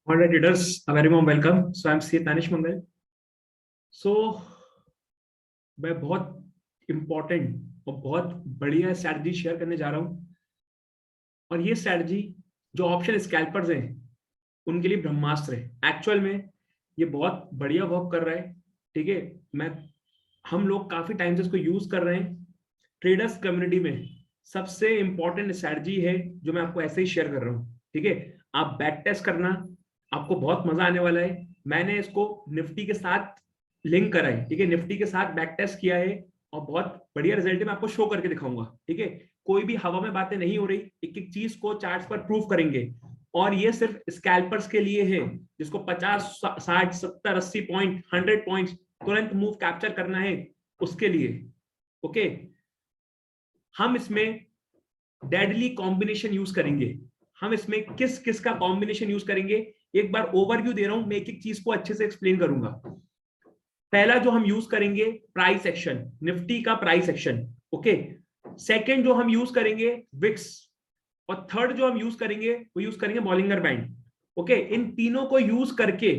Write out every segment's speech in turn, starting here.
All right, traders, a very warm welcome. So I'm C. Tanish Mangal. So मैं बहुत important और बहुत बढ़िया स्ट्रैटेजी शेयर करने जा रहा हूँ और ये स्ट्रैटेजी जो ऑप्शन स्कैल्पर्स हैं उनके लिए ब्रह्मास्त्र है। एक्चुअल में ये बहुत बढ़िया वर्क कर रहा है। ठीक है, मैं हम लोग काफी टाइम से इसको यूज कर रहे हैं। ट्रेडर्स कम्युनिटी में सबसे इंपॉर्टेंट स्ट्रैटेजी है जो मैं आपको ऐसे ही शेयर कर रहा हूँ। ठीक है, आप बैक टेस्ट करना, आपको बहुत मजा आने वाला है। मैंने इसको निफ्टी के साथ लिंक करा है। ठीक है, निफ्टी के साथ बैक टेस्ट किया है और बहुत बढ़िया रिजल्ट है। मैं आपको शो करके दिखाऊंगा। ठीक है, कोई भी हवा में बातें नहीं हो रही, एक एक चीज को चार्ट्स पर प्रूव करेंगे और ये सिर्फ स्कैल्पर्स के लिए है जिसको 50 60 70 80 पॉइंट 100 पॉइंट्स तुरंत मूव कैप्चर करना है उसके लिए। ओके, हम इसमें डेडली कॉम्बिनेशन यूज करेंगे। हम इसमें किस किस का कॉम्बिनेशन यूज करेंगे, एक बार ओवरव्यू दे रहा हूं, मैं एक एक चीज को अच्छे से एक्सप्लेन करूंगा। पहला जो हम यूज करेंगे प्राइस एक्शन, निफ्टी का प्राइस एक्शन। ओके, सेकंड जो हम यूज करेंगे विक्स, और थर्ड जो हम यूज करेंगे वो यूज करेंगे बॉलिंगर बैंड। ओके, इन तीनों को यूज करके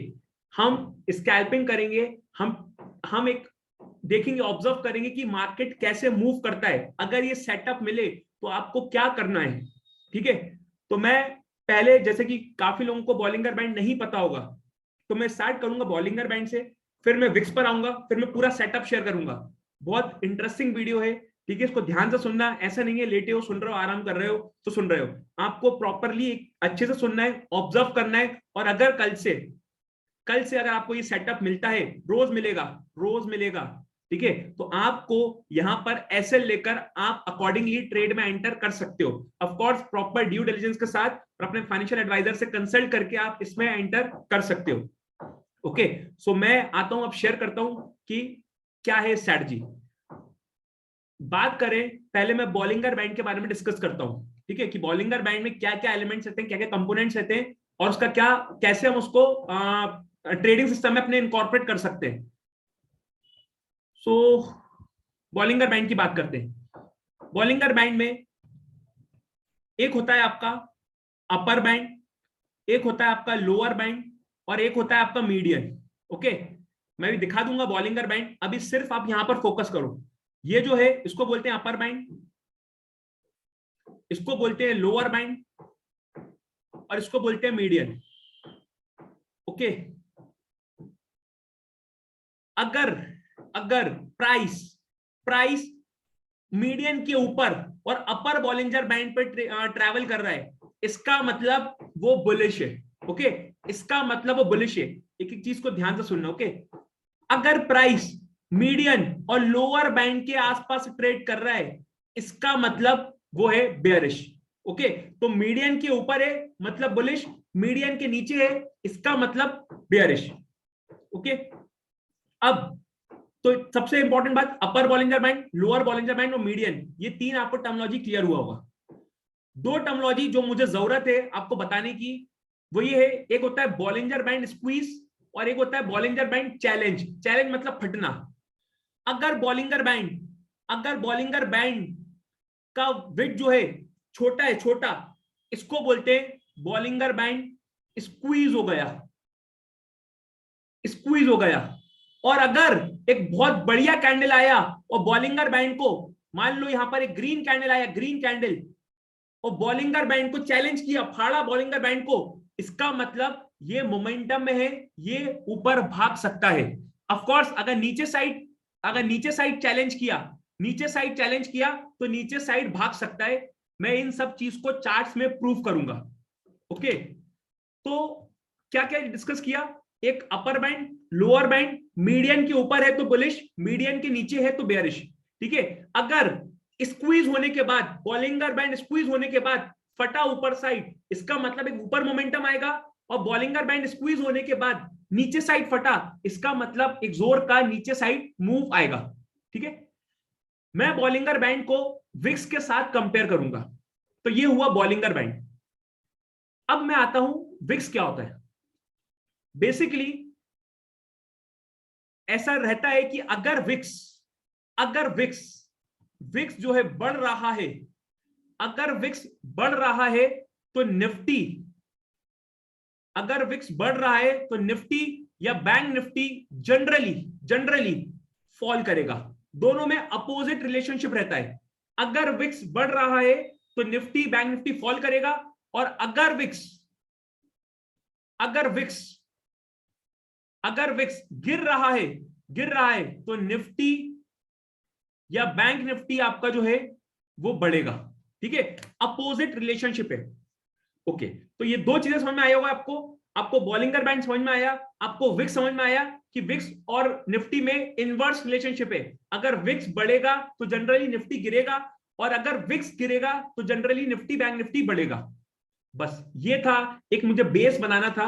हम स्कैल्पिंग करेंगे। हम एक देखेंगे, ऑब्जर्व करेंगे कि मार्केट कैसे मूव करता है। अगर ये सेटअप मिले तो आपको क्या करना है। ठीक है, तो मैं पहले, जैसे कि काफी लोगों को बॉलिंगर बैंड नहीं पता होगा, तो मैं स्टार्ट करूंगा बॉलिंगर बैंड से, फिर मैं विक्स पर आऊंगा, फिर मैं पूरा सेटअप शेयर करूंगा। बहुत इंटरेस्टिंग वीडियो है। ठीक है, इसको ध्यान से सुनना, ऐसा नहीं है लेटे हो सुन रहे हो, आराम कर रहे हो तो सुन रहे हो। आपको प्रॉपरली अच्छे से सुनना है, ऑब्जर्व करना है। और अगर कल से अगर आपको ये सेटअप मिलता है, रोज मिलेगा, रोज मिलेगा। ठीक है, तो आपको यहां पर एसएल लेकर आप अकॉर्डिंगली ट्रेड में एंटर कर सकते हो। Of course proper due diligence के साथ और अपने फाइनेंशियल एडवाइजर से कंसल्ट करके आप इसमें एंटर कर सकते हो। ओके, सो मैं आता हूं, अब शेयर करता हूं कि क्या है स्ट्रैटेजी। बात करें, पहले मैं बॉलिंगर बैंड के बारे में डिस्कस करता हूं। ठीक है, कि बॉलिंगर बैंड में क्या क्या एलिमेंट्स रहते हैं, क्या क्या कंपोनेंट्स रहते हैं और उसका क्या, कैसे हम उसको ट्रेडिंग सिस्टम में अपने इनकॉर्पोरेट कर सकते हैं। सो बॉलिंगर बैंड की बात करते हैं। बॉलिंगर बैंड में एक होता है आपका अपर बैंड, एक होता है आपका लोअर बैंड और एक होता है आपका मीडियन। ओके, मैं भी दिखा दूंगा बॉलिंगर बैंड, अभी सिर्फ आप यहां पर फोकस करो। ये जो है इसको बोलते हैं अपर बैंड, इसको बोलते हैं लोअर बैंड और इसको बोलते हैं मीडियन। ओके, अगर अगर प्राइस प्राइस मीडियन के ऊपर और अपर बॉलिंजर बैंड पर ट्रैवल कर रहा है, इसका मतलब वो बुलिश है। ओके, इसका मतलब वो बुलिश है। एक एक चीज को ध्यान से सुनना। ओके, अगर प्राइस मीडियन और लोअर बैंड के आसपास ट्रेड कर रहा है, इसका मतलब वो है बेयरिश। ओके, तो मीडियन के ऊपर है मतलब बुलिश, मीडियन के नीचे है इसका मतलब बेयरिश। ओके, अब तो सबसे इंपॉर्टेंट बात, अपर Bollinger band, lower Bollinger band और मीडियन, ये तीन आपको टर्मिनोलॉजी क्लियर हुआ होगा। दो टर्मिनोलॉजी जो मुझे जरूरत है आपको बताने की, वो ये है, एक होता है बॉलिंजर बैंड स्क्वीज और एक होता है बॉलिंजर बैंड चैलेंज। चैलेंज मतलब फटना। अगर बॉलिंगर बैंड अगर बॉलिंगर बैंड का विड्थ जो है छोटा है, छोटा, इसको बोलते हैं बॉलिंगर बैंड स्क्वीज हो गया, स्क्वीज हो गया। और अगर एक बहुत बढ़िया कैंडल आया और बॉलिंगर बैंड को, मान लो यहां पर एक ग्रीन कैंडल आया, ग्रीन कैंडल, और बॉलिंगर बैंड को चैलेंज किया, फाड़ा बॉलिंगर बैंड को, इसका मतलब ये मोमेंटम में है, ये ऊपर भाग सकता है। ऑफ कोर्स अगर नीचे साइड चैलेंज किया, नीचे साइड चैलेंज किया तो नीचे साइड भाग सकता है। मैं इन सब चीज को चार्ट्स में प्रूव करूंगा। ओके, तो क्या क्या डिस्कस किया, एक upper band, lower band, median के ऊपर है तो बुलिश, मीडियन के नीचे है तो बेयरिश। ठीक है, अगर स्क्वीज होने के बाद, बॉलिंगर बैंड स्क्वीज होने के बाद फटा ऊपर साइड, इसका मतलब एक ऊपर मोमेंटम आएगा। और बॉलिंगर बैंड स्क्वीज होने के बाद नीचे साइड फटा, इसका मतलब एक जोर का नीचे साइड मूव आएगा। ठीक है, मैं बॉलिंगर बैंड को विक्स के साथ कंपेयर करूंगा, तो ये हुआ बॉलिंगर बैंड। अब मैं आता हूं विक्स क्या होता है। बेसिकली ऐसा रहता है कि अगर विक्स विक्स जो है बढ़ रहा है, अगर विक्स बढ़ रहा है तो निफ्टी अगर विक्स बढ़ रहा है तो निफ्टी या bank Nifty generally generally fall करेगा। दोनों में अपोजिट रिलेशनशिप रहता है। अगर विक्स बढ़ रहा है तो निफ्टी बैंक निफ्टी फॉल करेगा, और अगर विक्स गिर रहा है तो निफ्टी या बैंक निफ्टी आपका जो है वो बढ़ेगा। ठीक है, अपोजिट रिलेशनशिप है। ओके, तो ये दो चीजें समझ में आया होगा आपको बॉलिंगर बैंड समझ में आया, आपको विक्स समझ में आया कि विक्स और निफ्टी में इनवर्स रिलेशनशिप है। अगर विक्स बढ़ेगा तो जनरली निफ्टी गिरेगा, और अगर विक्स गिरेगा तो जनरली निफ्टी बैंक निफ्टी बढ़ेगा। बस ये था, एक मुझे बेस बनाना था।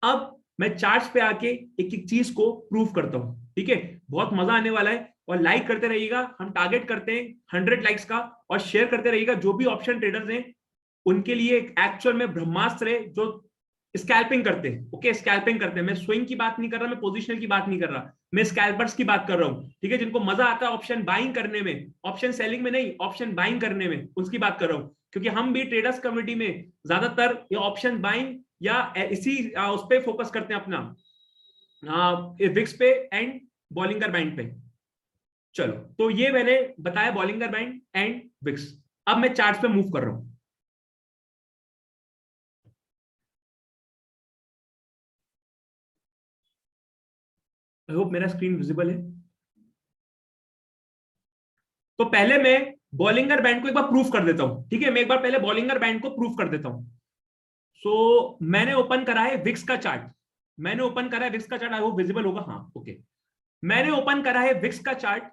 अब मैं चार्ट्स पे आके एक एक चीज को प्रूव करता हूं। ठीक है, बहुत मजा आने वाला है, और लाइक करते रहिएगा। हम टारगेट करते हैं 100 लाइक्स का, और शेयर करते रहिएगा। जो भी ऑप्शन ट्रेडर्स हैं उनके लिए एक्चुअल में ब्रह्मास्त्र है, जो स्कैल्पिंग करते हैं। ओके, स्कैल्पिंग करते हैं। मैं स्विंग की बात नहीं कर रहा, मैं पोजिशनल की बात नहीं कर रहा, मैं स्कैल्पर्स की बात कर रहा हूं। ठीक है, जिनको मजा आता है ऑप्शन बाइंग करने में, ऑप्शन सेलिंग में नहीं, ऑप्शन बाइंग करने में, उसकी बात कर रहा हूं। क्योंकि हम भी ट्रेडर्स कम्युनिटी में ज्यादातर ये ऑप्शन बाइंग या इसी उस पर फोकस करते हैं अपना, विक्स पे एंड बॉलिंगर बैंड पे। चलो, तो ये मैंने बताया बॉलिंगर बैंड एंड विक्स। अब मैं चार्ट पे मूव कर रहा हूं। आई होप मेरा स्क्रीन विजिबल है। तो पहले मैं बॉलिंगर बैंड को एक बार प्रूफ कर देता हूं। ठीक है, मैं एक बार पहले बॉलिंगर बैंड को प्रूफ कर देता हूं। सो मैंने ओपन करा है विक्स का चार्ट। आई होप विजिबल होगा। हाँ, ओके। मैंने ओपन करा है विक्स का चार्ट।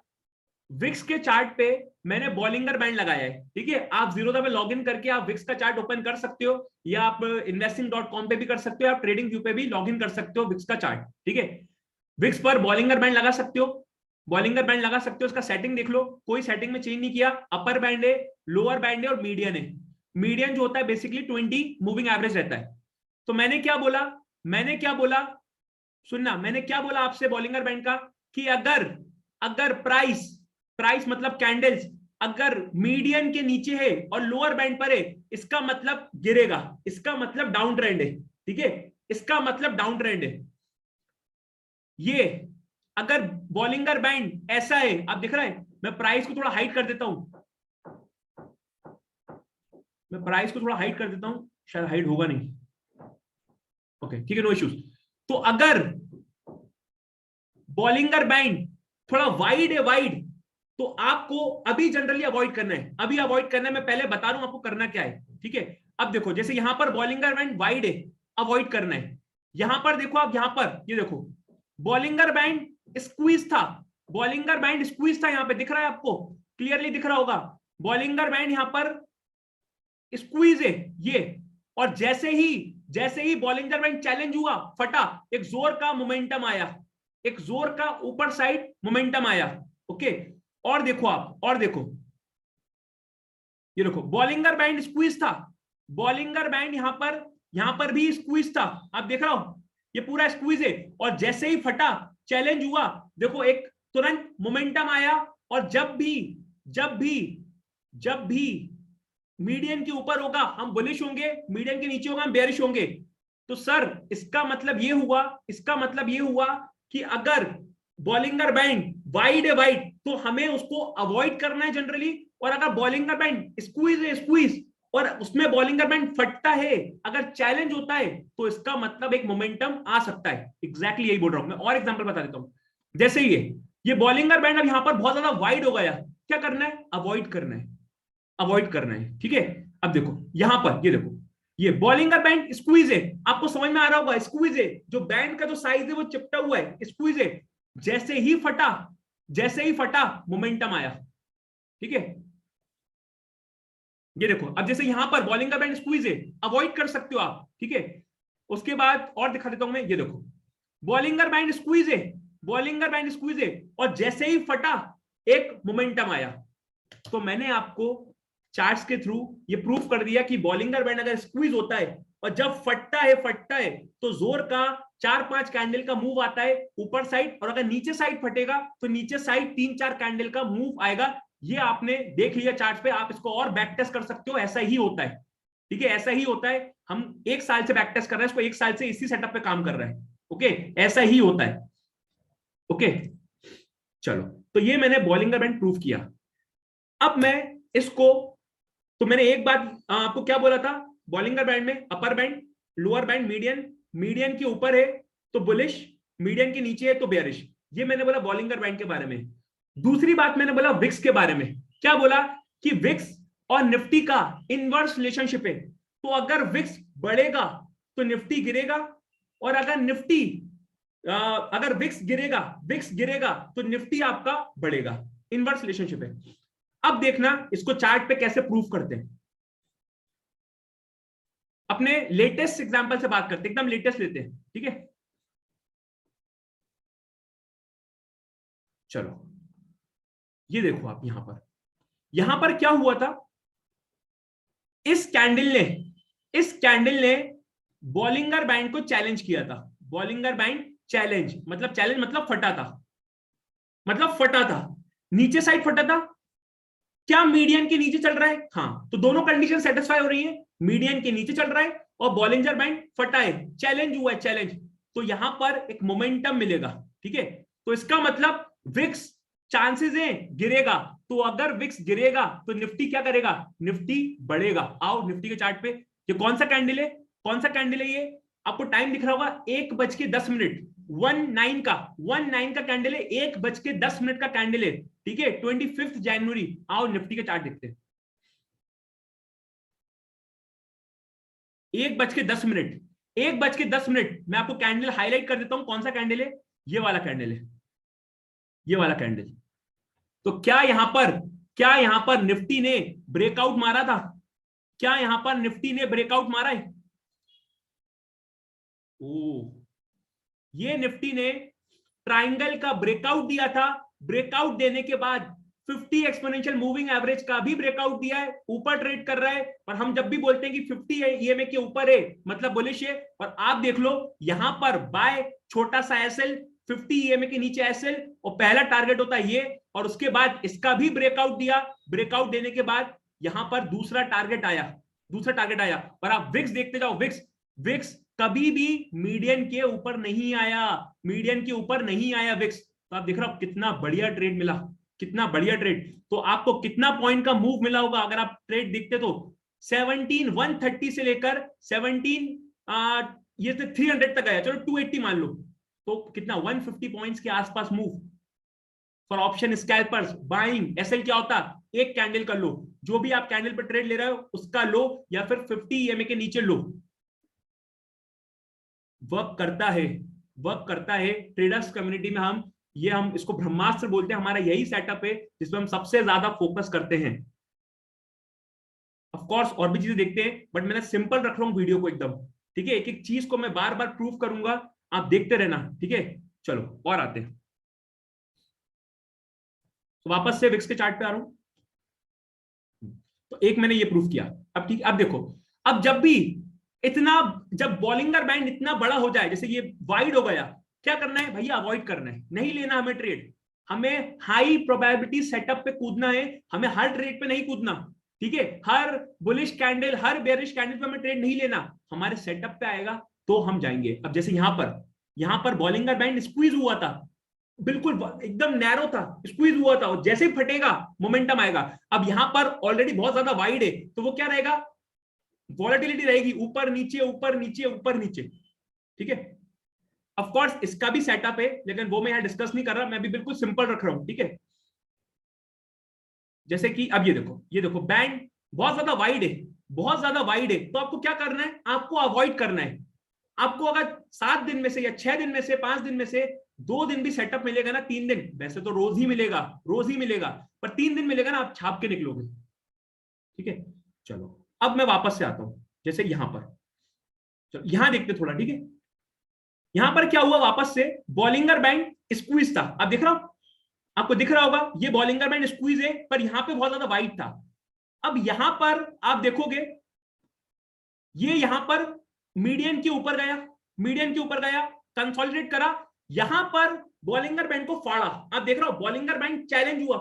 विक्स के चार्ट पे मैंने बॉलिंगर बैंड लगाया है। ठीक है, आप जीरोधा में लॉग इन करके आप विक्स का चार्ट ओपन कर सकते हो, या आप investing.com पे भी कर सकते हो, आप ट्रेडिंग व्यू पे भी लॉग इन कर सकते हो विक्स का चार्ट। ठीक है, विक्स पर बॉलिंगर बैंड लगा सकते हो, उसका सेटिंग देख लो, कोई सेटिंग में चेंज नहीं किया। अपर बैंड है, लोअर बैंड है और मीडियन है। मीडियन जो होता है बेसिकली 20 मूविंग एवरेज रहता है। तो मैंने क्या बोला सुनना, मैंने क्या बोला आपसे बॉलिंगर बैंड का, कि अगर अगर प्राइस मतलब कैंडल्स अगर मीडियन के नीचे है और लोअर बैंड पर है, इसका मतलब गिरेगा, इसका मतलब डाउन ट्रेंड है। ठीक है, इसका मतलब डाउन ट्रेंड है। ये अगर बॉलिंगर बैंड ऐसा है, आप दिख रहा है, मैं प्राइस को थोड़ा हाइड कर देता हूं, शायद हाइड होगा नहीं। ओके, ठीक है, नो इश्यूज। तो अगर बॉलिंगर बैंड थोड़ा वाइड है, तो आपको अभी जनरली अवॉइड करना है। मैं पहले बता रहा हूं आपको करना क्या है। ठीक है, अब देखो, जैसे यहां पर बॉलिंगर बैंड वाइड है, अवॉइड करना है। यहां पर देखो, आप यहां पर ये देखो, बॉलिंगर बैंड स्क्वीज था, यहां पे दिख रहा है आपको, क्लियरली दिख रहा होगा। बॉलिंगर बैंड यहां पर स्क्वीज है ये, और जैसे ही बॉलिंगर बैंड चैलेंज हुआ, फटा, एक जोर का मोमेंटम आया, ऊपर साइड मोमेंटम आया। ओके, और देखो, ये देखो, बॉलिंगर बैंड स्क्वीज था, यहां पर भी स्क्वीज था, आप देख रहा हो, ये पूरा स्क्वीज है। और जैसे ही फटा, चैलेंज हुआ, देखो एक तुरंत मोमेंटम आया, और जब भी मीडियन के ऊपर होगा हम बुलिश होंगे, मीडियन के नीचे होगा हम बेयरिश होंगे। तो सर इसका मतलब ये हुआ कि अगर बॉलिंगर बैंड वाइड है, तो हमें उसको अवॉइड करना है जनरली। और अगर बॉलिंगर बैंड स्क्वीज और उसमें बॉलिंगर बैंड फटता है, अगर चैलेंज होता है, तो इसका मतलब एक मोमेंटम आ सकता है। एग्जैक्टली यही बोल रहा हूं मैं, और एग्जांपल बता देता हूं। जैसे ये बॉलिंगर बैंड अब यहां पर बहुत ज्यादा वाइड हो गया, क्या करना है, अवॉइड करना है। ठीक है, अब देखो यहां पर, ये देखो, ये बॉलिंगर बैंड स्क्वीज है, आपको समझ में आ रहा होगा, स्क्वीज है, जो बैंड का जो साइज है वो चिपटा हुआ है, स्क्वीज है। जैसे ही फटा मोमेंटम आया। ठीक है, ये देखो, अब जैसे यहां पर बॉलिंगर बैंड स्क्वीज है, अवॉइड कर सकते हो आप। ठीक है, उसके बाद और दिखा देता हूं मैं, ये देखो, बॉलिंगर बैंड स्क्वीज है, और जैसे ही फटा एक मोमेंटम आया। तो मैंने आपको चार्ट्स के थ्रू ये प्रूफ कर दिया कि बॉलिंगर बैंड अगर स्क्वीज होता है और जब फटता है तो जोर का 4-5 कैंडल का मूव आता है ऊपर साइड, और अगर नीचे साइड फटेगा तो नीचे साइड 3-4 कैंडल का मूव आएगा। ये आपने देख लिया चार्ट पे, आप इसको और बैक टेस्ट कर सकते हो, ऐसा ही होता है। ठीक है, ऐसा ही होता है। हम 1 साल से बैक टेस्ट कर रहे हैं इसको, 1 साल से इसी सेटअप पे काम कर रहे हैं। ओके, ऐसा ही होता है। ओके चलो, तो ये मैंने बॉलिंगर बैंड प्रूव किया। अब मैं इसको, तो मैंने एक बात आपको क्या बोला था, बॉलिंगर बैंड में upper band, lower band, median, median के ऊपर है तो बुलिश, मीडियन के नीचे है तो बेयरिश। ये मैंने बोला बॉलिंगर बैंड के बारे में। दूसरी बात मैंने बोला विक्स के बारे में। क्या बोला कि विक्स और निफ्टी का इनवर्स रिलेशनशिप है। तो अगर विक्स बढ़ेगा तो निफ्टी गिरेगा, और अगर विक्स गिरेगा तो निफ्टी आपका बढ़ेगा। इनवर्स रिलेशनशिप है। अब देखना इसको चार्ट पे कैसे प्रूफ करते हैं। अपने लेटेस्ट एग्जांपल से बात करते हैं, एकदम लेटेस्ट लेते हैं, ठीक है। चलो ये देखो आप, यहां पर क्या हुआ था, इस कैंडल ने बॉलिंगर बैंड को चैलेंज किया था। बॉलिंगर बैंड चैलेंज मतलब फटा था, नीचे साइड फटा था। क्या मीडियन के नीचे चल रहा है? हाँ, तो दोनों कंडीशन सेटिस्फाई हो रही है। मीडियन के नीचे चल रहा है और बॉलिंगर बैंड फटा है, चैलेंज हुआ है, चैलेंज। तो यहां पर एक मोमेंटम मिलेगा, ठीक है। तो इसका मतलब विक्स चांसेस है गिरेगा। तो अगर विक्स गिरेगा तो निफ्टी क्या करेगा? निफ्टी बढ़ेगा। आओ निफ्टी के चार्ट पे, ये कौन सा कैंडल है? ये आपको टाइम दिख रहा होगा 1:10, 19 का कैंडल है, 1:10 का कैंडल है, ठीक है, 25 जनवरी। आओ निफ्टी के चार्ट देखते हैं। 1:10, 1:10, मैं आपको कैंडल हाईलाइट कर देता हूं। कौन सा कैंडल है? ये वाला कैंडल है, ये वाला कैंडल। तो क्या यहां पर निफ्टी ने ब्रेकआउट मारा था? क्या यहां पर निफ्टी ने ब्रेकआउट मारा है? ये निफ्टी ने ट्राइंगल का ब्रेकआउट दिया था। ब्रेकआउट देने के बाद 50 एक्सपोनेंशियल मूविंग एवरेज का भी ब्रेकआउट दिया है, ऊपर ट्रेड कर रहा है। और हम जब भी बोलते हैं कि 50 ईएमए के ऊपर है मतलब बुलिश है। और आप देख लो यहां पर बाय छोटा सा एसएल, 50 ईएमए के नीचे एसएल, और पहला टारगेट होता है ये, और उसके बाद इसका भी ब्रेकआउट दिया। ब्रेकआउट देने के बाद यहां पर दूसरा टारगेट आया। और आप विक्स देखते जाओ, विक्स कभी भी मीडियन के ऊपर नहीं आया विक्स। तो आप देख रहे हो कितना बढ़िया ट्रेड मिला, कितना बढ़िया ट्रेड। तो आपको कितना पॉइंट का मूव मिला होगा अगर आप ट्रेड देखते तो 17130 से लेकर 300 तक आया। चलो 280 मान लो, तो कितना 150 पॉइंट्स के आसपास move for option scalpers buying. SL क्या होता? एक कैंडल का लो, जो भी आप कैंडल पर ट्रेड ले रहे हो उसका लो, या फिर 50 ईएमए के नीचे लो। वर्क करता है ट्रेडर्स कम्युनिटी में। हम इसको ब्रह्मास्त्र बोलते हैं। हमारा यही सेटअप है जिसमें हम सबसे ज्यादा फोकस करते हैं। ऑफ कोर्स और भी चीजें देखते हैं, बट मैंने सिंपल रख रहा हूं वीडियो को एकदम, ठीक है। एक एक चीज को मैं बार बार प्रूव करूंगा, आप देखते रहना, ठीक है। चलो और आते हैं, तो वापस से विक्स के चार्ट पे आ रहा हूं। तो एक मैंने ये प्रूफ किया। अब ठीक, अब देखो, अब जब बॉलिंगर बैंड इतना बड़ा हो जाए, जैसे ये वाइड हो गया, क्या करना है भैया? अवॉइड करना है, नहीं लेना हमें ट्रेड। हमें हाई प्रोबेबिलिटी सेटअप पे कूदना है, हमें हर ट्रेड पे नहीं कूदना, ठीक है। हर बुलिश कैंडल, हर बेरिश कैंडल पे हमें ट्रेड नहीं लेना। हमारे सेटअप पे आएगा तो हम जाएंगे। अब जैसे यहां पर बॉलिंगर बैंड स्क्वीज हुआ था, बिल्कुल एकदम नैरो था, स्क्वीज हुआ था, और जैसे ही फटेगा मोमेंटम आएगा। अब यहां पर ऑलरेडी बहुत ज्यादा वाइड है, तो वो क्या रहेगा? वॉलेटिलिटी रहेगी, ऊपर नीचे ऊपर नीचे ऊपर नीचे, ठीक है। ऑफ कोर्स इसका भी सेटअप है, लेकिन वो मैं यहां डिस्कस नहीं कर रहा, मैं भी बिल्कुल सिंपल रख रहा हूं, ठीक है। जैसे कि अब ये देखो बैंड बहुत ज्यादा वाइड है, तो आपको क्या करना है? आपको अवॉइड करना है। आपको अगर 7 दिन में से या 6 दिन में से 5 दिन में से 2 दिन भी सेटअप मिलेगा ना, 3 दिन, वैसे तो रोज ही मिलेगा, पर 3 दिन मिलेगा ना, आप छाप के निकलोगे, ठीक है। चलो अब मैं वापस से आता हूं, जैसे यहां पर, चलो यहां देखते थोड़ा, ठीक है। यहां पर क्या हुआ? वापस से बॉलिंगर बैंड स्क्वीज था, आप देख रहा हो, आपको दिख रहा होगा ये बॉलिंगर बैंड स्क्वीज है, पर यहां पे बहुत ज्यादा वाइड था। अब यहां पर आप देखोगे ये यहां पर मीडियन के ऊपर गया, कंसोलिडेट करा, यहां पर बॉलिंगर बैंड को फाड़ा। आप देख रहे हो बॉलिंगर बैंड चैलेंज हुआ,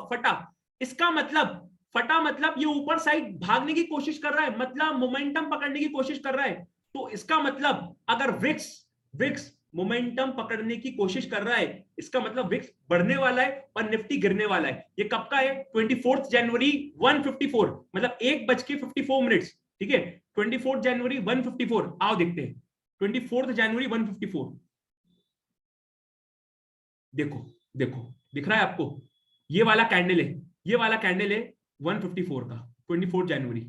फटा मतलब ये ऊपर साइड भागने की कोशिश कर रहा है, मतलब मोमेंटम पकड़ने की कोशिश कर रहा है। तो इसका मतलब अगर विक्स विक्स मोमेंटम पकड़ने की कोशिश कर रहा है, इसका मतलब विक्स बढ़ने वाला है और निफ्टी गिरने वाला है। ये कब का है? 24 जनवरी 154, मतलब 1:54। ठीक है, 24 जनवरी 154। आओ देखते हैं 24 जनवरी 154। देखो देखो, दिख रहा है आपको? ये वाला कैंडल है, ये वाला कैंडल है 154 का, 24 जनवरी।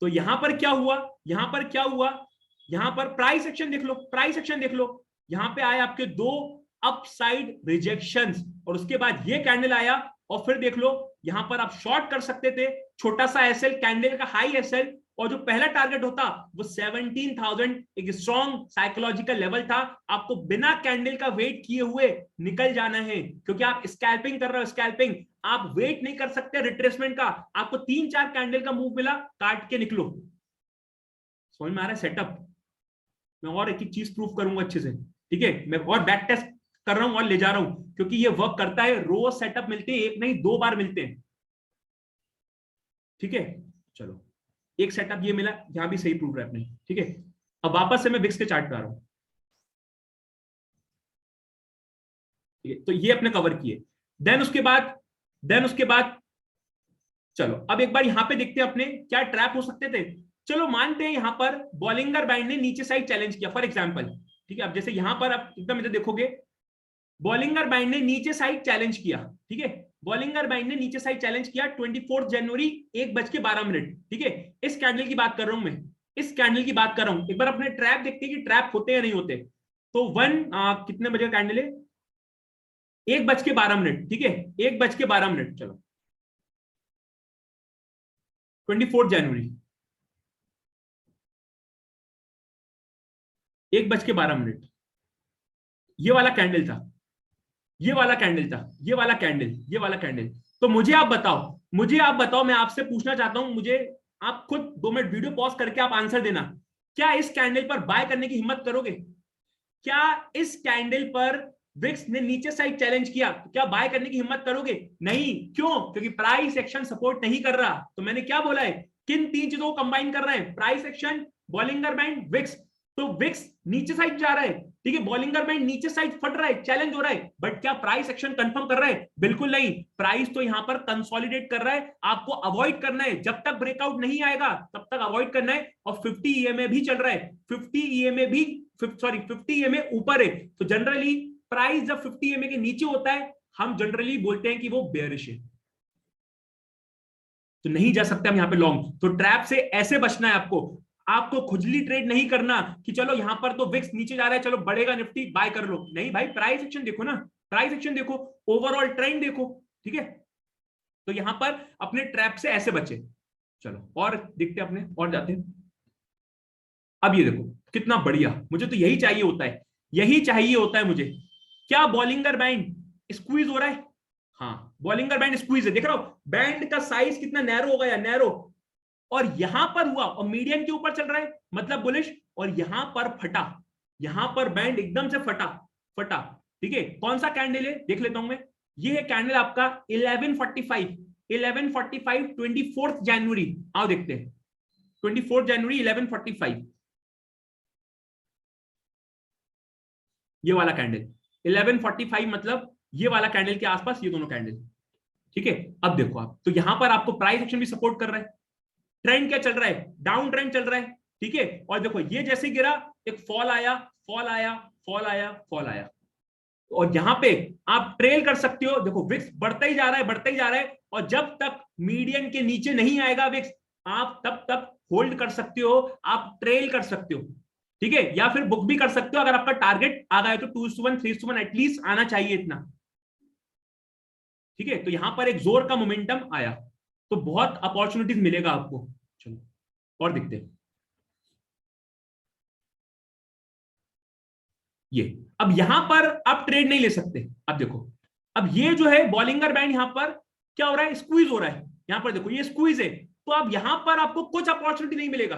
तो यहां पर क्या हुआ, यहां पर क्या हुआ, यहां पर प्राइस एक्शन देख लो, प्राइस एक्शन देख लो। यहां पे आए आपके दो अपसाइड रिजेक्शंस और उसके बाद ये कैंडल आया और फिर देख लो यहां पर आप शॉर्ट कर सकते थे, छोटा सा एसएल, कैंडल का हाई एसएल, और जो पहला टारगेट होता वो 17,000 एक स्ट्रॉन्ग साइकोलॉजिकल लेवल था। आपको बिना कैंडल का वेट किए हुए निकल जाना है, क्योंकि आप स्कैल्पिंग कर रहे हो, स्कैल्पिंग। आप वेट नहीं कर सकते रिट्रेसमेंट का। आपको 3-4 कैंडल का मूव मिला, काट के निकलो। समझ में आ रहा है सेटअप? मैं और एक एक चीज प्रूफ करूंगा अच्छे से, ठीक है? मैं और बैक टेस्ट कर रहा हूं और ले जा रहा हूं, क्योंकि ये वर्क करता है। रोज सेटअप मिलते हैं, एक नहीं 2 बार मिलते हैं, ठीक है? चलो, एक सेटअप ये मिला, यहां भी सही प्रूफ है अपने, ठीक है? अब वापस से मैं विक्स के चार्ट पे आ रहा हूं, ठीक है? तो ये अपने कवर किए। देन उसके बाद चलो अब एक बार यहां पे देखते हैं अपने क्या ट्रैप हो सकते थे। चलो मानते हैं यहां पर बॉलिंगर बैंड ने नीचे साइड चैलेंज किया, फॉर एग्जांपल, ठीक है? अब जैसे यहां पर आप एकदम इधर देखोगे, बॉलिंगर बैंड ने नीचे साइड चैलेंज किया, ठीक है? बॉलिंगर बैंड ने नीचे साइड चैलेंज किया 24 जनवरी 1:12। ठीक है, इस कैंडल की बात कर रहा हूं मैं, इस कैंडल की बात कर रहा हूं। एक बार अपने ट्रैप देखते हैं कि ट्रैप होते या नहीं होते। तो कितने बजे का कैंडल है? 1:12, ठीक है? 1:12, चलो 24 जनवरी 1:12, ये वाला कैंडल था, ये वाला कैंडल था, ये वाला कैंडल, ये वाला कैंडल। तो मुझे आप बताओ, मुझे आप बताओ, मैं आपसे पूछना चाहता हूं, मुझे आप खुद 2 मिनट वीडियो पॉज करके आप आंसर देना। क्या इस कैंडल पर बाय करने की हिम्मत करोगे? क्या इस कैंडल पर विक्स ने नीचे साइड चैलेंज किया तो क्या बाय करने की हिम्मत करोगे? नहीं। क्यों? क्योंकि प्राइस एक्शन सपोर्ट नहीं कर रहा। तो मैंने क्या बोला है, किन 3 चीजों को कंबाइन कर रहे हैं? Price action, Bollinger band, wicks. तो विक्स नीचे साइड जा रहा है, ठीक है? बॉलिंगर बैंड नीचे साइड फट रहा है, चैलेंज हो रहा है, बट क्या प्राइस एक्शन कंफर्म कर रहा है? बिल्कुल नहीं। प्राइस तो यहां पर कंसोलिडेट कर रहा है। आपको अवॉइड करना है, जब तक ब्रेकआउट नहीं आएगा तब तक अवॉइड करना है। और 50 ईएमए भी चल रहा है, 50 ईएमए भी, सॉरी 50 ईएमए ऊपर है। तो जनरली प्राइस जब 50 ईएमए के नीचे होता है, हम जनरली बोलते हैं कि वो बेयरिश है, तो नहीं जा सकते हम यहां पे लॉन्ग। तो ट्रैप से ऐसे बचना है आपको। आपको खुजली ट्रेड नहीं करना कि चलो यहां पर तो विक्स नीचे जा रहा है, चलो बढ़ेगा निफ्टी बाय कर लो। नहीं भाई, प्राइस एक्शन देखो ना, प्राइस एक्शन देखो, ओवरऑल ट्रेंड देखो, ठीक है? तो यहां पर अपने ट्रैप से ऐसे बचे। चलो और देखते हैं अपने, और जाते हैं। अब ये देखो कितना बढ़िया, मुझे तो यही चाहिए होता है, यही चाहिए होता है मुझे। क्या बॉलिंगर बैंड स्क्वीज हो रहा है? हाँ, बॉलिंगर बैंड स्क्वीज है, देख रहा हो बैंड का साइज कितना नैरो हो गया, नैरो। और यहां पर हुआ और मीडियन के ऊपर चल रहा है, मतलब बुलिश, और यहां पर फटा, यहां पर बैंड एकदम से फटा, फटा। ठीक है, कौन सा कैंडल है देख लेता हूं मैं। ये है कैंडल आपका 11:45, 11:45 24 जनवरी। आओ देखते हैं 24 जनवरी 11:45, ये वाला कैंडल 11:45, मतलब ये वाला कैंडल के आसपास ये दोनों कैंडल, ठीक है? अब देखो आप, तो यहां पर आपको प्राइस एक्शन भी सपोर्ट कर रहा है। ट्रेंड क्या चल रहा है? डाउन ट्रेंड चल रहा है, ठीक है? और देखो ये जैसे गिरा, एक फॉल आया, फॉल आया, फॉल आया, फॉल आया, और यहां पे आप ट्रेल कर सकते हो। देखो विक्स बढ़ता ही जा रहा है, बढ़ता ही जा रहा है, और जब तक मीडियन के नीचे नहीं आएगा विक्स, आप तब तक होल्ड कर सकते हो, आप ट्रेल कर सकते हो, ठीक है? या फिर बुक भी कर सकते हो, अगर आपका टारगेट आ गया तो 2:1 3:1 एटलीस्ट आना चाहिए इतना, ठीक है? तो यहां पर एक जोर का मोमेंटम आया, तो बहुत अपॉर्चुनिटीज मिलेगा आपको। चलो और दिखते हैं ये। अब यहां पर आप ट्रेड नहीं ले सकते। अब देखो, अब ये जो है बॉलिंगर बैंड, यहां पर क्या हो रहा है? स्क्वीज हो रहा है। यहां पर देखो ये स्क्वीज है, तो अब यहां पर आपको कुछ अपॉर्चुनिटी नहीं मिलेगा।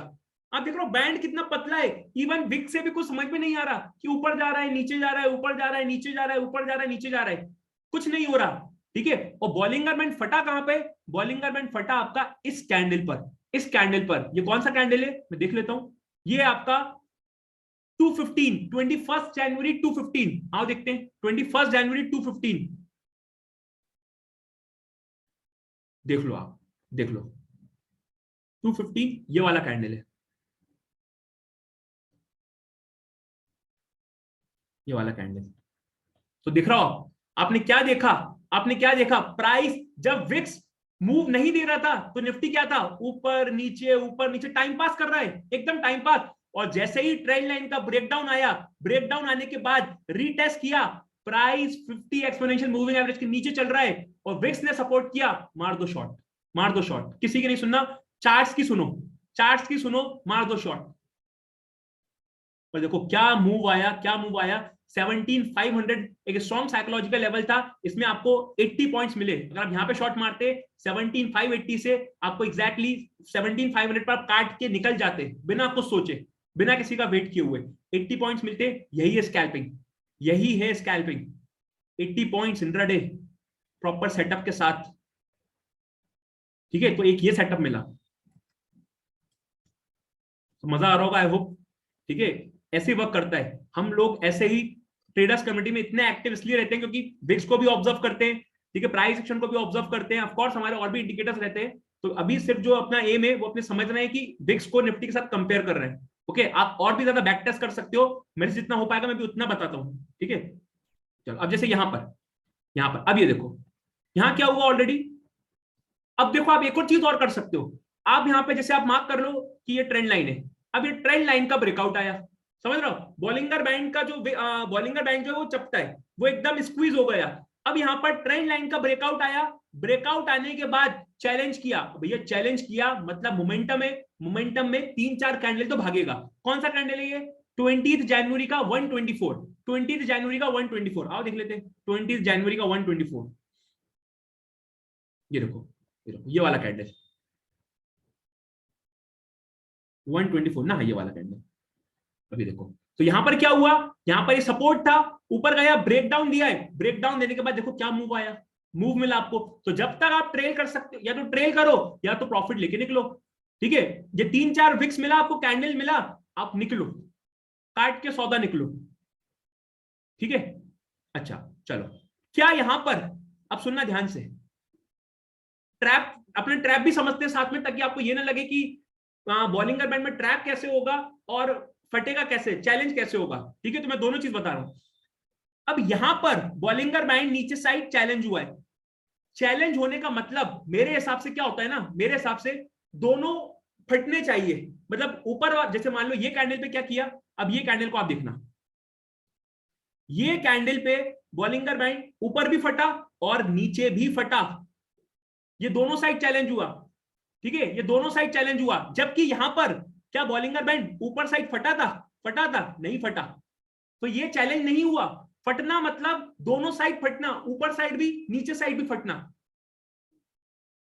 आप देख रहे हो बैंड कितना पतला है, इवन विक से भी कुछ समझ में नहीं आ रहा कि ऊपर जा रहा है, नीचे जा रहा है, ऊपर जा रहा है, नीचे जा रहा है, ऊपर जा रहा है, नीचे जा रहा है, कुछ नहीं हो रहा, ठीक है? और बॉलिंगर बैंड फटा कहां पे? बॉलिंगर बैंड फटा आपका इस कैंडल पर, इस कैंडल पर। ये कौन सा कैंडल है मैं देख लेता हूं। ये आपका 215, 21 जनवरी 215, आओ देखते हैं 21 जनवरी 215, देख लो आप, देख लो 215, ये वाला कैंडल है, ये वाला कैंडल। तो दिख रहा हो आपने क्या देखा, आपने क्या देखा, प्राइस जब विक्स मूव नहीं दे रहा था तो निफ्टी क्या था, ऊपर नीचे टाइम पास कर रहा है, एकदम टाइम पास। और जैसे ही ट्रेंड लाइन का ब्रेकडाउन आया, ब्रेकडाउन आने के बाद रीटेस्ट किया, प्राइस 50 एक्सपोनेंशियल मूविंग एवरेज के नीचे चल रहा है और विक्स ने सपोर्ट किया, मार दो शॉट, मार दो शॉट, किसी की नहीं सुनना, चार्ट्स की सुनो, चार्ट्स की सुनो, मार दो शॉट। और देखो क्या मूव आया, क्या मूव आया, 17,500 एक स्ट्रॉन्ग साइकोलॉजिकल लेवल था, इसमें आपको 80 पॉइंट्स मिले। अगर आप यहां पे शॉट मारते 17,580 से, आपको एग्जैक्टली 17,500 पर आप काट के निकल जाते बिना कुछ सोचे, बिना किसी का वेट किए हुए, 80 पॉइंट्स मिलते। यही है स्कैल्पिंग, यही है scalping, 80 points intraday proper setup के साथ। ठीक है, तो एक ये सेटअप मिला, तो मजा आ रहा होगा आई होप। ठीक है, ऐसे वर्क करता है, हम लोग ऐसे ही ट्रेडर्स कम्युनिटी में इतने एक्टिव इसलिए रहते हैं क्योंकि विक्स को भी ऑब्जर्व करते हैं, ठीक है, प्राइस एक्शन को भी ऑब्जर्व करते हैं, ऑफ कोर्स हमारे और भी इंडिकेटर्स रहते हैं। तो अभी सिर्फ जो अपना एम है वो अपने समझ रहे हैं कि विक्स को निफ्टी के साथ कंपेयर कर रहे हैं। ओके, आप और भी ज्यादा बैक टेस्ट कर सकते हो, मेरे से जितना हो पाएगा मैं भी उतना बताता हूँ। ठीक है, चलो अब जैसे यहां पर, यहां पर अब ये देखो, यहां क्या हुआ ऑलरेडी। अब देखो आप एक और चीज और कर सकते हो, आप यहां पे जैसे आप मार्क कर लो कि ये ट्रेंड लाइन है, अब ये ट्रेंड लाइन का ब्रेकआउट आया, समझ रहे हो, बॉलिंगर बैंड का जो बॉलिंगर बैंड जो है वो चपटा है, वो एकदम स्क्वीज हो गया। अब यहां पर ट्रेंड लाइन का ब्रेकआउट आया, ब्रेकआउट आने के बाद चैलेंज किया, भैया चैलेंज किया मतलब मोमेंटम है, मोमेंटम में 3-4 कैंडल तो भागेगा। कौन सा कैंडल है ये, 20 जनवरी का 124, 20 जनवरी का 124, आओ देख लेते हैं 20 जनवरी का 124, ये देखो, ये देखो ये वाला कैंडल 124 ना, ये वाला कैंडल, अभी देखो। तो यहां पर क्या हुआ, यहां पर ये सपोर्ट था, ऊपर गया, ब्रेकडाउन दिया है, ब्रेकडाउन देने के बाद देखो क्या मूव आया, मूव मिला आपको। तो जब तक आप ट्रेल कर सकते हो, या तो ट्रेल करो या तो प्रॉफिट लेके निकलो। ठीक है, ये 3-4 विक्स मिला आपको, कैंडल मिला, आप निकलो, काट के सौदा निकलो। ठीक है, अच्छा चलो, क्या यहां पर, अब सुनना ध्यान से, ट्रैप, अपने ट्रैप भी समझते हैं साथ में, ताकि आपको ये ना लगे कि बॉलिंगर बैंड में ट्रैप कैसे होगा और फटेगा कैसे, चैलेंज कैसे होगा। ठीक है, तो मैं दोनों चीज बता रहा हूं। अब यहां पर बॉलिंगर बैंड नीचे साइड चैलेंज हुआ है, चैलेंज होने का मतलब मेरे हिसाब से क्या होता है ना, मेरे हिसाब से दोनों फटने चाहिए, मतलब ऊपर जैसे मान लो ये कैंडल पे क्या किया, अब ये कैंडल को आप देखना, ये कैंडल पे बॉलिंगर बैंड ऊपर भी फटा और नीचे भी फटा, ये दोनों साइड चैलेंज हुआ। ठीक है, ये दोनों साइड चैलेंज हुआ, जबकि यहां पर क्या बॉलिंगर बैंड ऊपर साइड फटा था, फटा था नहीं फटा, तो ये चैलेंज नहीं हुआ। फटना मतलब दोनों साइड फटना, ऊपर साइड भी नीचे साइड भी फटना।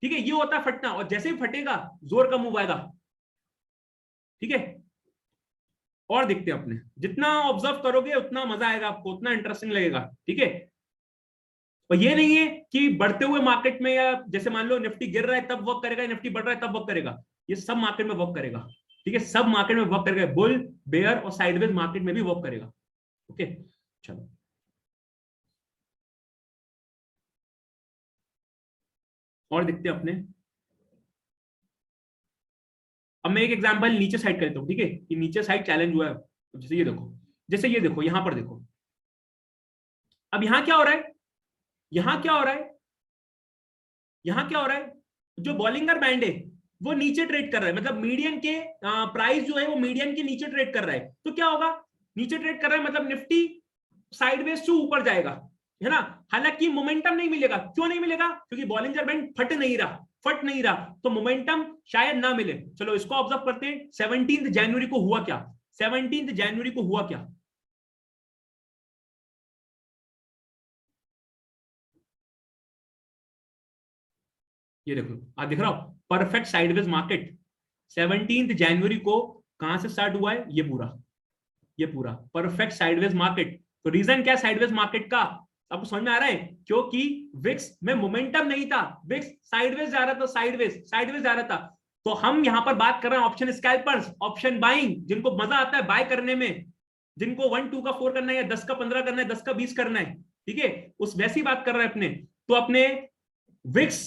ठीक है, ये होता है फटना, और जैसे ही फटेगा जोर का मूव आएगा। ठीक है, और देखते हैं अपने, जितना ऑब्जर्व करोगे उतना मजा आएगा आपको, उतना इंटरेस्टिंग लगेगा। ठीक है, और ये नहीं है कि बढ़ते हुए मार्केट में, या जैसे मान लो निफ्टी गिर रहा है तब वर्क करेगा, निफ्टी बढ़ रहा है तब वर्क करेगा, ये सब मार्केट में वर्क करेगा। ठीक है, सब मार्केट में वर्क करेगा, बुल बेयर और साइडवेज मार्केट में भी वर्क करेगा। ओके, चलो और देखते हैं अपने। अब मैं एक एग्जांपल नीचे साइड करता हूं, ठीक है, कि नीचे साइड चैलेंज हुआ है, जैसे ये देखो, जैसे ये देखो, यहां पर देखो, अब यहां क्या हो रहा है, यहां क्या हो रहा है, यहां क्या हो रहा है, जो बॉलिंगर बैंड है वो नीचे ट्रेड कर रहा है, मतलब मीडियन के प्राइस जो है वो मीडियन के नीचे ट्रेड कर रहा है, तो क्या होगा, नीचे ट्रेड कर रहा है मतलब निफ्टी साइडवेज से ऊपर जाएगा, है ना। हालांकि मोमेंटम नहीं मिलेगा, क्यों नहीं मिलेगा, क्योंकि बॉलिंगर बैंड फट नहीं रहा, फट नहीं रहा, तो मोमेंटम शायद ना मिले। चलो इसको ऑब्जर्व करते हैं, 17 जनवरी को हुआ क्या, 17 जनवरी को हुआ क्या, ये देखो, आप दिख रहा हो, परफेक्ट साइडवेज मार्केट, 17 जनवरी को कहां से स्टार्ट हुआ है, ये पूरा, ये पूरा परफेक्ट साइडवेज मार्केट। तो रीजन क्या है साइडवेज मार्केट का, आपको समझ में आ रहा है, क्योंकि विक्स में मोमेंटम नहीं था, विक्स साइडवेज जा रहा था, साइडवेज साइडवेज जा रहा था। तो हम यहां पर बात कर रहे हैं ऑप्शन स्कैल्पर्स, ऑप्शन बाइंग, जिनको मजा आता है बाय करने में, जिनको 1 2 का 4 करना है या 10 का 15 करना है, 10 का 20 करना है, ठीक है, उस वैसी बात कर रहे हैं अपने। तो अपने विक्स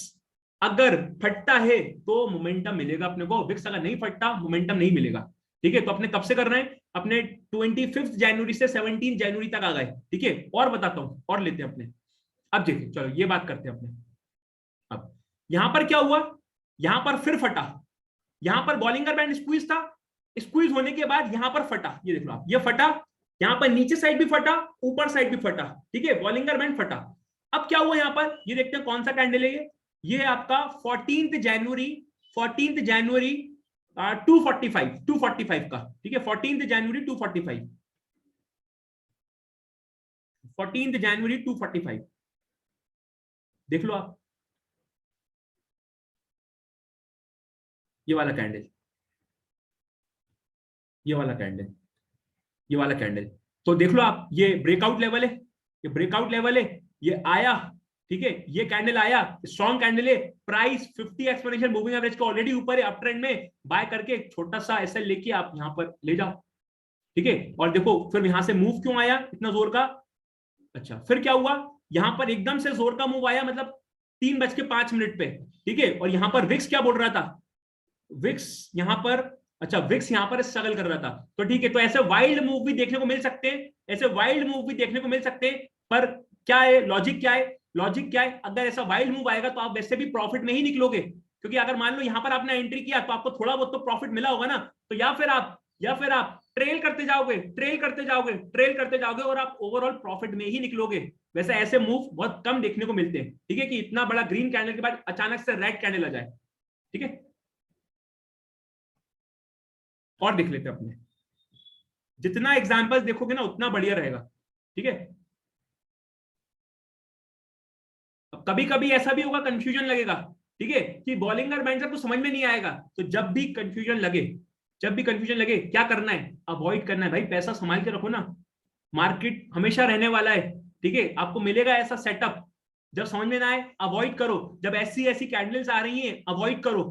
अगर फटता है तो मोमेंटम मिलेगा अपने को, विक्स अगर नहीं फटता मोमेंटम नहीं मिलेगा, ठीक है। तो अपने कब से कर रहे हैं, अपने 25 जनवरी से 17 जनवरी तक आ गए, ठीक है। और बताता हूं, और लेते हैं अपने। अब देखिए, चलो ये बात करते हैं अपने। अब यहां पर क्या हुआ, यहां पर फिर फटा, यहां पर बॉलिंगर बैंड स्क्वीज था, स्क्वीज होने के बाद यहां पर फटा, ये देख लो आप, ये फटा, यहां पर नीचे साइड भी फटा, ऊपर साइड भी फटा, ठीक है, बॉलिंगर बैंड फटा। अब क्या हुआ यहां पर, ये देखते हैं कौन सा कैंडल है ये है आपका 14 जनवरी, 14 जनवरी 245 का, ठीक है, 14 जनवरी 245, 14 जनवरी 245, देख लो आप, ये वाला कैंडल, ये वाला कैंडल, ये वाला कैंडल। तो देख लो आप, ये ब्रेकआउट लेवल है, ये ब्रेकआउट लेवल है, ये आया, ठीक है, ये कैंडल आया, स्ट्रॉन्ग कैंडल है, प्राइस 50 एक्सपोनेंशियल मूविंग एवरेज के ऑलरेडी ऊपर है, अप ट्रेंड में, बाय करके छोटा सा एसएल लेके आप यहां पर ले जाओ, ठीक है। और देखो फिर यहां से मूव क्यों आया इतना जोर का, अच्छा फिर क्या हुआ, यहां पर एकदम से जोर का मूव आया, मतलब 3:05 पे, ठीक है। और यहां पर विक्स क्या बोल रहा था, विक्स यहां पर, अच्छा विक्स यहां पर स्ट्रगल कर रहा था, तो ठीक है। तो ऐसे वाइल्ड मूव भी देखने को मिल सकते हैं, ऐसे वाइल्ड मूव भी देखने को मिल सकते हैं, पर क्या है लॉजिक, क्या है लॉजिक, क्या है, अगर ऐसा वाइल्ड मूव आएगा तो आप वैसे भी प्रॉफिट में ही निकलोगे, क्योंकि अगर मान लो यहां पर आपने एंट्री किया तो आपको थोड़ा बहुत तो प्रॉफिट मिला होगा ना, तो या फिर आप ट्रेल करते जाओगे, ट्रेल करते जाओगे, ट्रेल करते जाओगे, और आप ओवरऑल प्रॉफिट में ही निकलोगे। वैसे ऐसे मूव बहुत कम देखने को मिलते हैं, ठीक है, कि इतना बड़ा ग्रीन कैंडल के बाद अचानक से रेड कैंडल आ जाए, ठीक है। और देख लेते हैं अपने, जितना एग्जाम्पल्स देखोगे ना उतना बढ़िया रहेगा, ठीक है। अब कभी कभी ऐसा भी होगा कंफ्यूजन लगेगा, ठीक है, कि बॉलिंगर बैंड को समझ में नहीं आएगा, तो जब भी कंफ्यूजन लगे, जब भी कंफ्यूजन लगे, क्या करना है, अवॉइड करना है भाई, पैसा संभाल के रखो ना, मार्केट हमेशा रहने वाला है, ठीक है, आपको मिलेगा ऐसा सेटअप, जब समझ में ना आए अवॉइड करो, जब ऐसी ऐसी कैंडल्स आ रही हैं अवॉइड करो,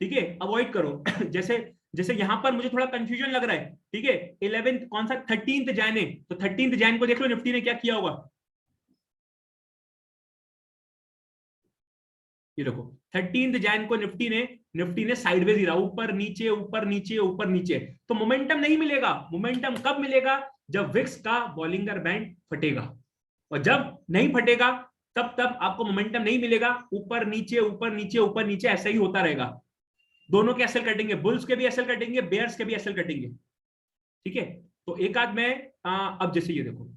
ठीक है, अवॉइड करो। जैसे जैसे यहां पर मुझे थोड़ा कंफ्यूजन लग रहा है, ठीक है, 11 कौन सा 13 जैन है, तो 13 जैन को देख लो निफ्टी ने क्या किया होगा, ये देखो 13 जैन को निफ्टी ने साइडवेज गिरा, ऊपर नीचे ऊपर नीचे ऊपर नीचे, तो मोमेंटम नहीं मिलेगा, मोमेंटम कब मिलेगा, जब विक्स का बॉलिंगर बैंड फटेगा, और जब नहीं फटेगा तब तब आपको मोमेंटम नहीं मिलेगा, ऊपर नीचे ऊपर नीचे ऊपर नीचे ऐसा ही होता रहेगा, दोनों के एसएल कटेंगे, बुल्स के भी एसएल कटेंगे, बेयर्स के भी एसएल कटेंगे, ठीक है। तो एक आध में अब जैसे ये देखो,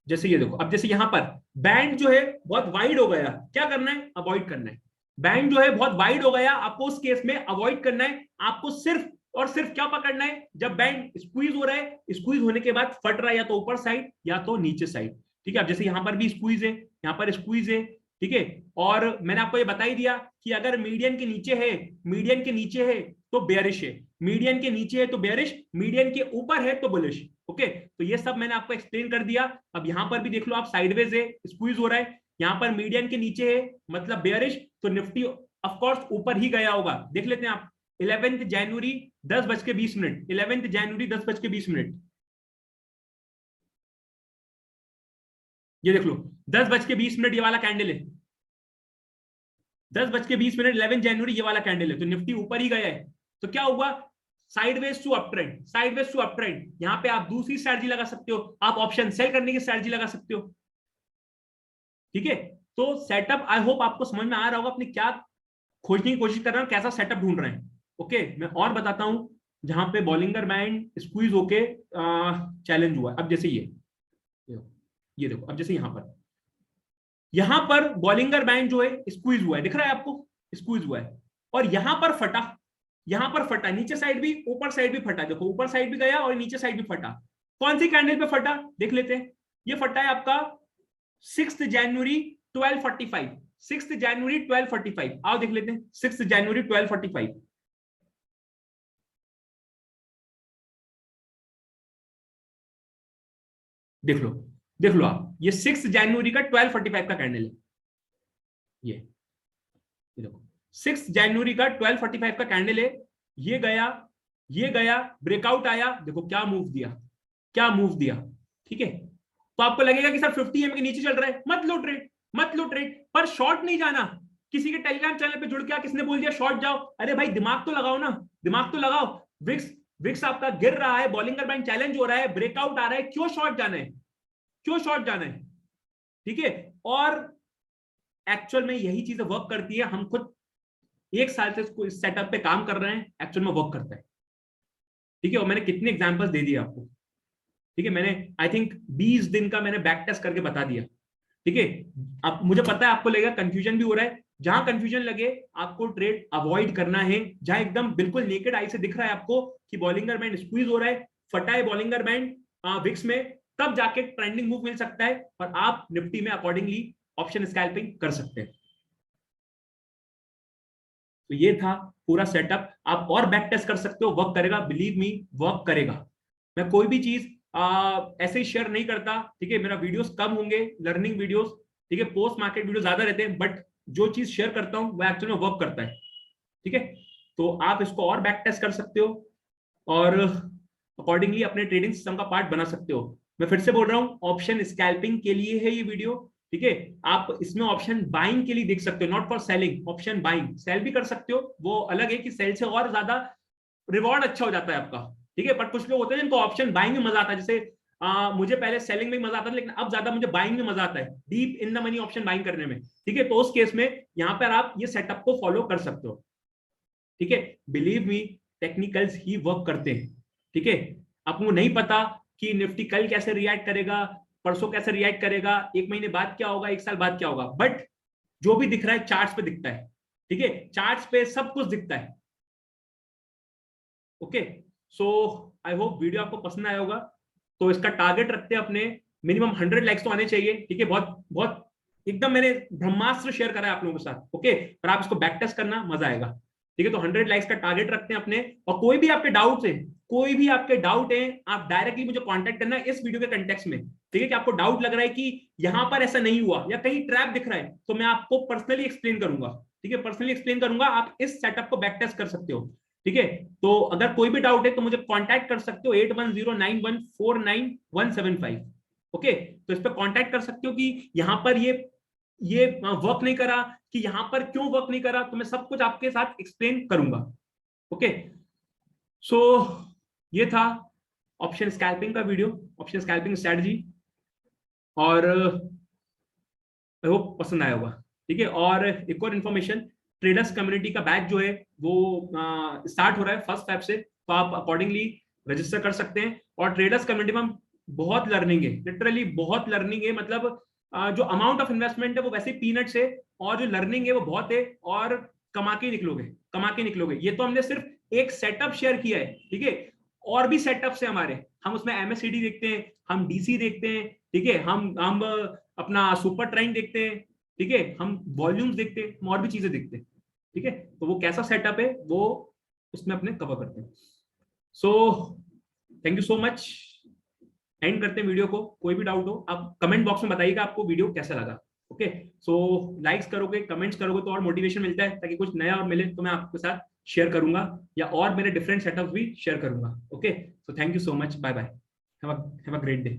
जैसे ये देखो, अब जैसे यहां पर बैंड जो है बहुत वाइड हो गया, क्या करना है, अवॉइड करना है, बैंड जो है बहुत वाइड हो गया, आपको उस केस में अवॉइड करना है, आपको सिर्फ और सिर्फ क्या पकड़ना है, जब बैंड स्क्वीज हो रहा है, स्क्वीज होने के बाद फट रहा है, या तो ऊपर साइड या तो नीचे साइड, ठीक है। अब जैसे यहां पर भी स्क्वीज है, यहां पर स्क्वीज है, ठीक है। और मैंने आपको ये बता ही दिया कि अगर मीडियन के नीचे है, मीडियन के नीचे है तो बेयरिश है, मीडियन के नीचे है तो बेयरिश, मीडियन के ऊपर है तो बुलिश, ओके। तो ये सब मैंने आपको एक्सप्लेन कर दिया। अब यहां पर भी देख लो आप, साइडवेज है, स्क्वीज हो रहा है, यहां पर मीडियन के नीचे है मतलब बेयरिश, तो निफ्टी ऑफकोर्स ऊपर ही गया होगा, देख लेते हैं आप, 11 जनवरी 10:20, 11 जनवरी 10:20, ये देख लो 10:20 ये वाला कैंडल है, 10:20, 11 जनवरी ये वाला कैंडल है, तो निफ्टी ऊपर ही गया है, तो क्या हुआ, sideways to up trend, sideways to up trend, यहां पे आप दूसरी स्ट्रैटेजी लगा सकते हो, आप ऑप्शन सेल करने की स्ट्रैटेजी लगा सकते हो, ठीक है। तो सेटअप आई होप आपको समझ में आ रहा होगा, अपने क्या खोजने की कोशिश कर रहे हैं, कैसा सेटअप ढूंढ रहे हैं, ओके। मैं और बताता हूं, जहां पे बॉलिंगर बैंड स्क्वीज होके चैलेंज हुआ, अब जैसे ये देखो, अब जैसे यहां पर बॉलिंगर बैंड जो है स्क्वीज हुआ है, दिख रहा है आपको, स्क्वीज हुआ है, और यहां पर फटा, यहां पर फटा, नीचे साइड भी ऊपर साइड भी फटा, देखो ऊपर साइड भी गया और नीचे साइड भी फटा, कौन सी कैंडल पे फटा देख लेते हैं, ये फटा है आपका 6 जनवरी 12:45, 6 जनवरी 12:45, आओ देख लेते हैं 6 जनवरी 12:45, देख लो देख लो आप, ये 6 जनवरी का 12:45 का कैंडल है, ये देखो 6 जनवरी का 12:45 का कैंडल है। ये गया, ये गया, ब्रेकआउट आया, देखो क्या मूव दिया, क्या मूव दिया। ठीक है, तो आपको लगेगा कि सर 50 EM के नीचे चल रहा है, मत लो ट्रेड, मत लो ट्रेड, पर शॉर्ट नहीं जाना। किसी के टेलीग्राम चैनल पे जुड़ के किसने बोल दिया शॉर्ट जाओ, अरे भाई दिमाग तो लगाओ ना, दिमाग तो लगाओ। विक्स विक्स आपका गिर रहा है, बॉलिंगर बैंड चैलेंज हो रहा है, ब्रेकआउट आ रहा है, क्यों शॉर्ट जाना है, क्यों शॉर्ट जाना है। ठीक है, और एक्चुअल में यही चीजें वर्क करती है। हम खुद 1 साल से इस सेटअप पे काम कर रहे हैं, एक्चुअल में वर्क करता है। ठीक है, और मैंने कितने एग्जांपल्स दे दिए आपको। ठीक है, मैंने आई थिंक 20 दिन का मैंने बैक टेस्ट करके बता दिया। ठीक है, अब मुझे पता है आपको लगेगा कंफ्यूजन भी हो रहा है, जहां कंफ्यूजन लगे आपको ट्रेड अवॉइड करना है। जहां एकदम बिल्कुल नेकेड आई से दिख रहा है आपको कि बॉलिंगर बैंड स्क्वीज हो रहा है, फटा है बॉलिंगर बैंड विक्स में, तब जाके ट्रेंडिंग मूव मिल सकता है और आप निफ्टी में अकॉर्डिंगली ऑप्शन स्कैल्पिंग कर सकते हैं। तो ये था पूरा सेटअप। आप और बैक टेस्ट कर सकते हो, वर्क करेगा, बिलीव मी वर्क करेगा। मैं कोई भी चीज ऐसे ही शेयर नहीं करता। ठीक है, मेरा वीडियोस कम होंगे, लर्निंग वीडियोस, ठीक है, पोस्ट मार्केट वीडियो ज्यादा रहते हैं, बट जो चीज शेयर करता हूं वो एक्चुअल में वर्क करता है। ठीक है, तो आप इसको और बैक टेस्ट कर सकते हो और अकॉर्डिंगली अपने ट्रेडिंग सिस्टम का पार्ट बना सकते हो। मैं फिर से बोल रहा हूं, ऑप्शन स्कैल्पिंग के लिए है ये वीडियो। ठीक है, आप इसमें ऑप्शन बाइंग के लिए देख सकते हो, not for selling. Option buying, sell भी कर सकते हो, वो अलग है कि सेल से और ज्यादा रिवॉर्ड अच्छा हो जाता है आपका। ठीक है, पर कुछ लोग होते हैं जिनको ऑप्शन बाइंग में मजा आता है, जैसे मुझे पहले सेलिंग में मजा आता था, लेकिन अब ज्यादा मुझे बाइंग में मजा आता है, deep in the money option buying करने में। ठीक है, तो उस केस में यहां पर आप ये सेटअप को फॉलो कर सकते हो। ठीक है, बिलीव मी टेक्निकल्स ही वर्क करते हैं। ठीक है, आपको नहीं पता कि निफ्टी कल कैसे रिएक्ट करेगा, परसों कैसे रिएक्ट करेगा, 1 महीने बाद क्या होगा, 1 साल बाद क्या होगा, बट जो भी दिख रहा है चार्ट्स पे दिखता है। ठीक है, चार्ट्स पे सब कुछ दिखता है। Okay, so I hope video आपको पसंद आया होगा। तो इसका टारगेट रखते हैं अपने, मिनिमम 100 लाइक्स तो आने चाहिए। ठीक है, बहुत बहुत एकदम मैंने ब्रह्मास्त्र शेयर करा है आप लोगों के साथ। ओके, पर आप इसको बैक टेस्ट करना, मजा आएगा। ठीक है, तो 100 लाइक्स का टारगेट रखते हैं अपने। और कोई भी आपके डाउट है, कोई भी आपके डाउट है, आप डायरेक्टली मुझे कांटेक्ट करना है इस वीडियो के कंटेक्स्ट में। ठीक है, कि आपको डाउट लग रहा है कि यहां पर ऐसा नहीं हुआ या कहीं ट्रैप दिख रहा है, तो मैं आपको पर्सनली एक्सप्लेन करूंगा। ठीक है, पर्सनली एक्सप्लेन करूंगा, आप इस सेटअप को बैक टेस्ट कर सकते हो। ठीक है, तो अगर कोई भी डाउट है तो मुझे कांटेक्ट कर सकते हो 8109149175। ओके, तो इस पर कांटेक्ट कर सकते हो कि यहां पर ये वर्क नहीं करा, कि यहां पर क्यों वर्क नहीं करा, तो मैं सब कुछ आपके साथ एक्सप्लेन करूंगा। ओके, सो ये था ऑप्शन स्कैल्पिंग का वीडियो, ऑप्शन स्कैल्पिंग स्ट्रेटजी, और आई होप पसंद आया होगा। ठीक है, और एक और इन्फॉर्मेशन, ट्रेडर्स कम्युनिटी का बैच जो है वो स्टार्ट हो रहा है 1 फ़रवरी से, तो आप अकॉर्डिंगली रजिस्टर कर सकते हैं। और ट्रेडर्स कम्युनिटी में बहुत लर्निंग है, लिटरली बहुत लर्निंग है, मतलब जो अमाउंट ऑफ इन्वेस्टमेंट है वो वैसे पीनट्स है, और जो लर्निंग है वो बहुत है, और कमा के निकलोगे, कमा के निकलोगे। ये तो हमने सिर्फ एक सेटअप शेयर किया है। ठीक है, और भी सेटअप्स है हमारे, हम उसमें MACD देखते हैं, हम DC देखते हैं। ठीक है, हम अपना सुपर ट्रेंड देखते हैं। ठीक है, हम वॉल्यूम्स देखते हैं, हम और भी चीजें देखते हैं। ठीक है, तो वो कैसा सेटअप है वो उसमें अपने कवर करते हैं। सो thank you so much. And करते हैं वीडियो को। कोई भी डाउट हो आप कमेंट बॉक्स में बताइएगा आपको वीडियो कैसा लगा। ओके, सो लाइक्स करोगे, कमेंट्स करोगे तो और मोटिवेशन मिलता है, ताकि कुछ नया और मिले तो मैं आपके साथ शेयर करूंगा, या और मेरे डिफरेंट सेटअप भी शेयर करूंगा। Okay, so thank you so much, bye bye, have a great day.